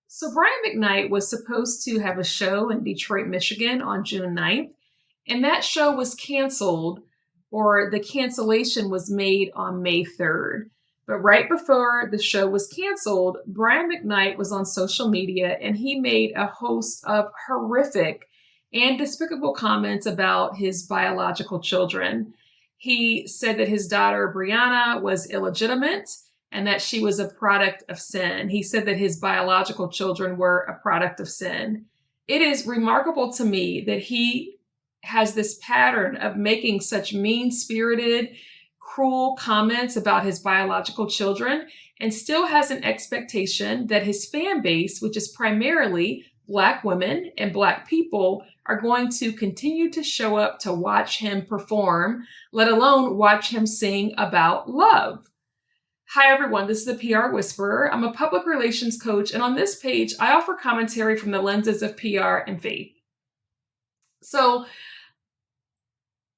So Brian McKnight was supposed to have a show in Detroit, Michigan on June 9th, and that show was canceled, or the cancellation was made on May 3rd. But right before the show was canceled, Brian McKnight was on social media and he made a host of horrific and despicable comments about his biological children. He said that his daughter Brianna was illegitimate and that she was a product of sin. He said that his biological children were a product of sin. It is remarkable to me that he has this pattern of making such mean-spirited, cruel comments about his biological children and still has an expectation that his fan base, which is primarily Black women and Black people, are going to continue to show up to watch him perform, let alone watch him sing about love. Hi, everyone. This is the PR Whisperer. I'm a public relations coach, and on this page, I offer commentary from the lenses of PR and faith. So,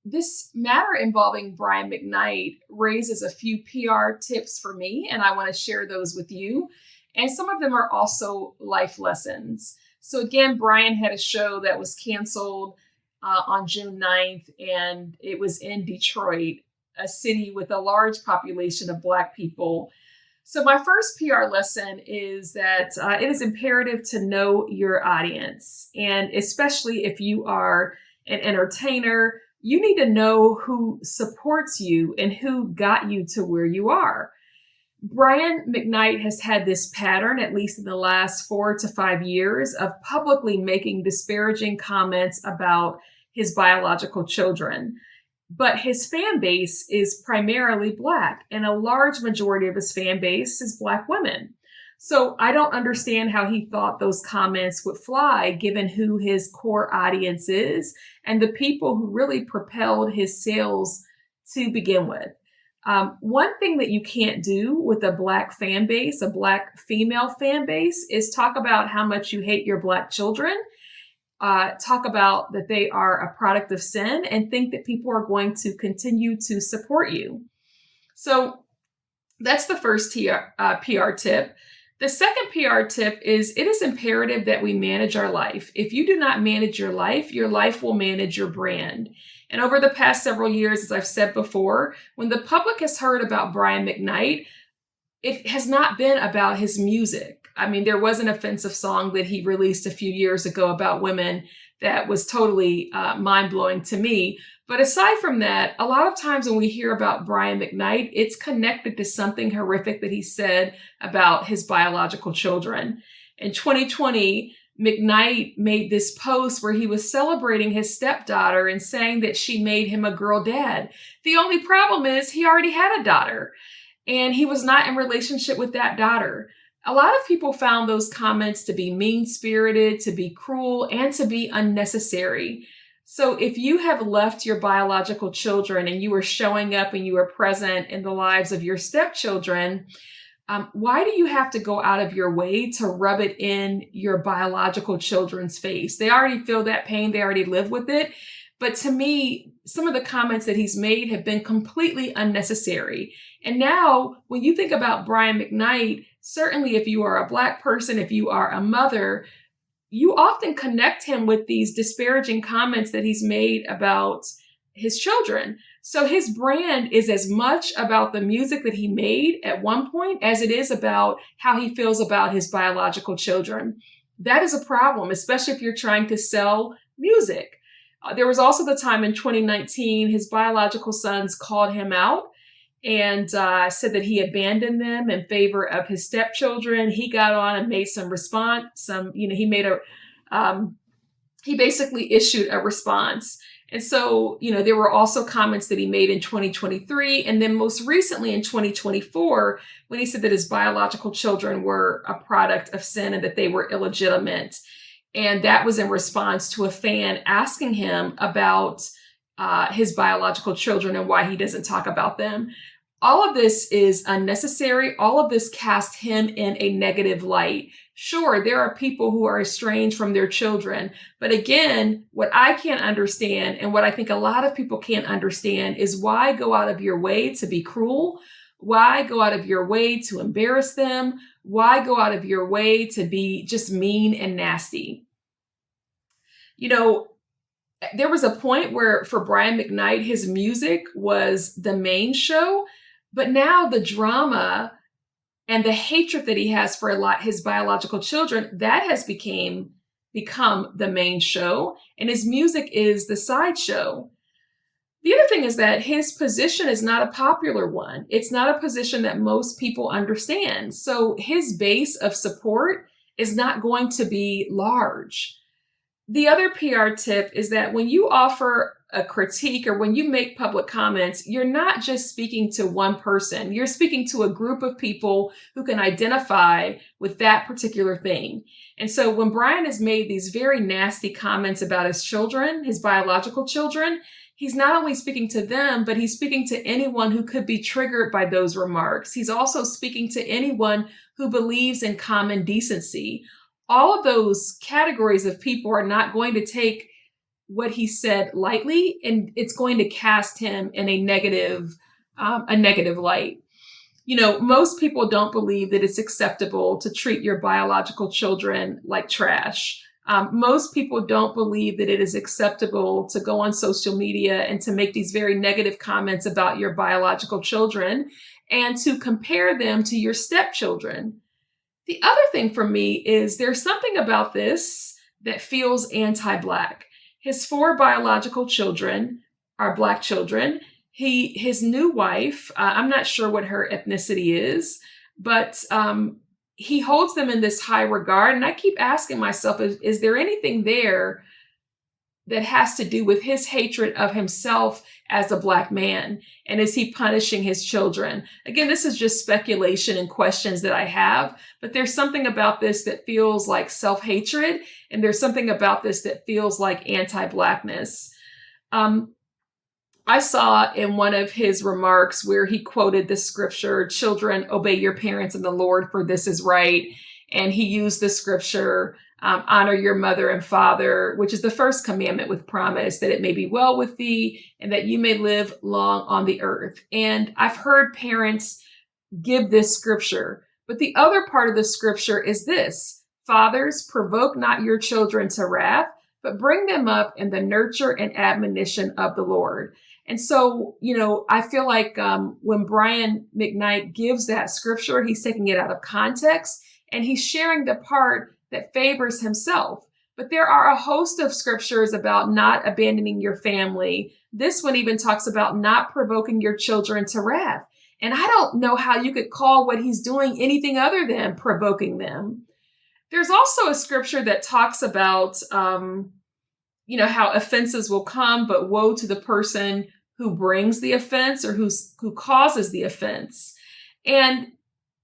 this matter involving Brian McKnight raises a few PR tips for me, and I want to share those with you. And some of them are also life lessons. So again, Brian had a show that was canceled on June 9th, and it was in Detroit, a city with a large population of Black people. So my first PR lesson is that it is imperative to know your audience. And especially if you are an entertainer, you need to know who supports you and who got you to where you are. Brian McKnight has had this pattern, at least in the last 4 to 5 years, of publicly making disparaging comments about his biological children. But his fan base is primarily Black, and a large majority of his fan base is Black women. So I don't understand how he thought those comments would fly, given who his core audience is and the people who really propelled his sales to begin with. One thing that you can't do with a Black fan base, a Black female fan base, is talk about how much you hate your Black children, talk about that they are a product of sin, and think that people are going to continue to support you. So that's the first PR tip. The second PR tip is it is imperative that we manage our life. If you do not manage your life will manage your brand. And over the past several years, as I've said before, when the public has heard about Brian McKnight, it has not been about his music. I mean, there was an offensive song that he released a few years ago about women that was totally mind-blowing to me. But aside from that, a lot of times when we hear about Brian McKnight, it's connected to something horrific that he said about his biological children. In 2020, McKnight made this post where he was celebrating his stepdaughter and saying that she made him a girl dad. The only problem is he already had a daughter, and he was not in relationship with that daughter. A lot of people found those comments to be mean-spirited, to be cruel, and to be unnecessary. So if you have left your biological children and you are showing up and you are present in the lives of your stepchildren, why do you have to go out of your way to rub it in your biological children's face? They already feel that pain. They already live with it. But to me, some of the comments that he's made have been completely unnecessary. And now when you think about Brian McKnight, certainly if you are a Black person, if you are a mother, you often connect him with these disparaging comments that he's made about his children. So his brand is as much about the music that he made at one point as it is about how he feels about his biological children. That is a problem, especially if you're trying to sell music. There was also the time in 2019, his biological sons called him out and said that he abandoned them in favor of his stepchildren. He got on and made some response. He basically issued a response. And so, there were also comments that he made in 2023. And then most recently in 2024, when he said that his biological children were a product of sin and that they were illegitimate. And that was in response to a fan asking him about his biological children and why he doesn't talk about them. All of this is unnecessary. All of this casts him in a negative light. Sure, there are people who are estranged from their children. But again, what I can't understand and what I think a lot of people can't understand is why go out of your way to be cruel? Why go out of your way to embarrass them? Why go out of your way to be just mean and nasty? You know, there was a point where for Brian McKnight, his music was the main show, but now the drama and the hatred that he has for his biological children, that has become the main show, and his music is the sideshow. The other thing is that his position is not a popular one. It's not a position that most people understand. So his base of support is not going to be large. The other PR tip is that when you offer a critique or when you make public comments, you're not just speaking to one person. You're speaking to a group of people who can identify with that particular thing. And so when Brian has made these very nasty comments about his children, his biological children, he's not only speaking to them, but he's speaking to anyone who could be triggered by those remarks. He's also speaking to anyone who believes in common decency. All of those categories of people are not going to take what he said lightly, and it's going to cast him in a negative light. You know, most people don't believe that it's acceptable to treat your biological children like trash. Most people don't believe that it is acceptable to go on social media and to make these very negative comments about your biological children and to compare them to your stepchildren. The other thing for me is there's something about this that feels anti-Black. His 4 biological children are Black children. His new wife, I'm not sure what her ethnicity is, but he holds them in this high regard. And I keep asking myself, is there anything there that has to do with his hatred of himself as a Black man? And is he punishing his children? Again, this is just speculation and questions that I have, but there's something about this that feels like self-hatred, and there's something about this that feels like anti-Blackness. I saw in one of his remarks where he quoted the scripture, "Children, obey your parents in the Lord, for this is right." And he used the scripture, honor your mother and father, which is the first commandment with promise, that it may be well with thee and that you may live long on the earth. And I've heard parents give this scripture, but the other part of the scripture is this: fathers, provoke not your children to wrath, but bring them up in the nurture and admonition of the Lord. And so, you know, I feel like when Brian McKnight gives that scripture, he's taking it out of context and he's sharing the part that favors himself. But there are a host of scriptures about not abandoning your family. This one even talks about not provoking your children to wrath. And I don't know how you could call what he's doing anything other than provoking them. There's also a scripture that talks about, how offenses will come, but woe to the person who brings the offense or who causes the offense. And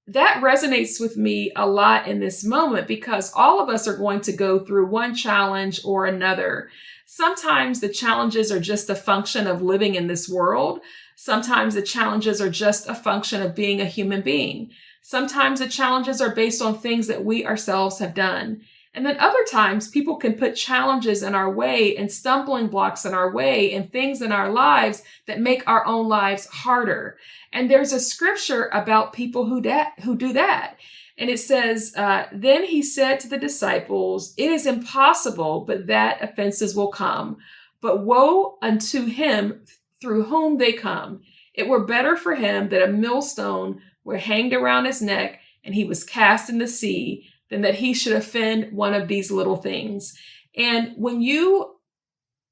that resonates with me a lot in this moment because all of us are going to go through one challenge or another. Sometimes the challenges are just a function of living in this world. Sometimes the challenges are just a function of being a human being. Sometimes the challenges are based on things that we ourselves have done. And then other times people can put challenges in our way and stumbling blocks in our way and things in our lives that make our own lives harder. And there's a scripture about people who do that. And it says, then he said to the disciples, it is impossible, but that offenses will come. But woe unto him through whom they come. It were better for him that a millstone were hanged around his neck and he was cast in the sea than that he should offend one of these little things. And when you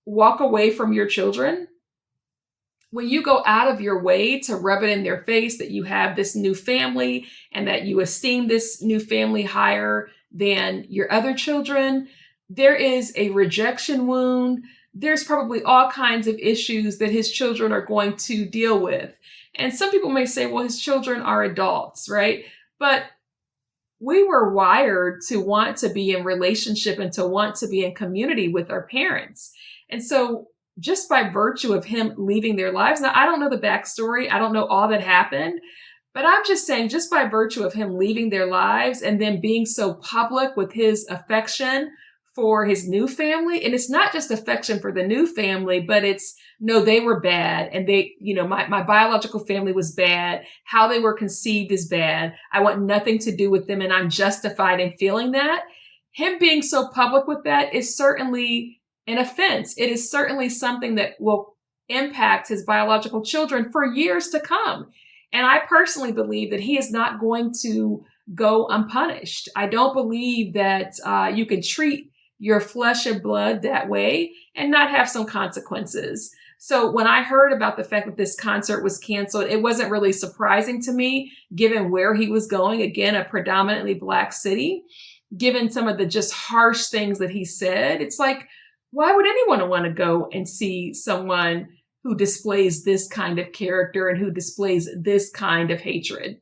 walk away from your children, when you go out of your way to rub it in their face that you have this new family and that you esteem this new family higher than your other children, there is a rejection wound. There's probably all kinds of issues that his children are going to deal with. And some people may say, well, his children are adults, right? But we were wired to want to be in relationship and to want to be in community with our parents. And so just by virtue of him leaving their lives, now I don't know the backstory, I don't know all that happened, but I'm just saying just by virtue of him leaving their lives and then being so public with his affection for his new family, and it's not just affection for the new family, but it's no, they were bad. And my biological family was bad. How they were conceived is bad. I want nothing to do with them. And I'm justified in feeling that. Him being so public with that is certainly an offense. It is certainly something that will impact his biological children for years to come. And I personally believe that he is not going to go unpunished. I don't believe that you can treat your flesh and blood that way and not have some consequences. So when I heard about the fact that this concert was canceled, it wasn't really surprising to me, given where he was going. Again, a predominantly Black city, given some of the just harsh things that he said. It's like, why would anyone want to go and see someone who displays this kind of character and who displays this kind of hatred?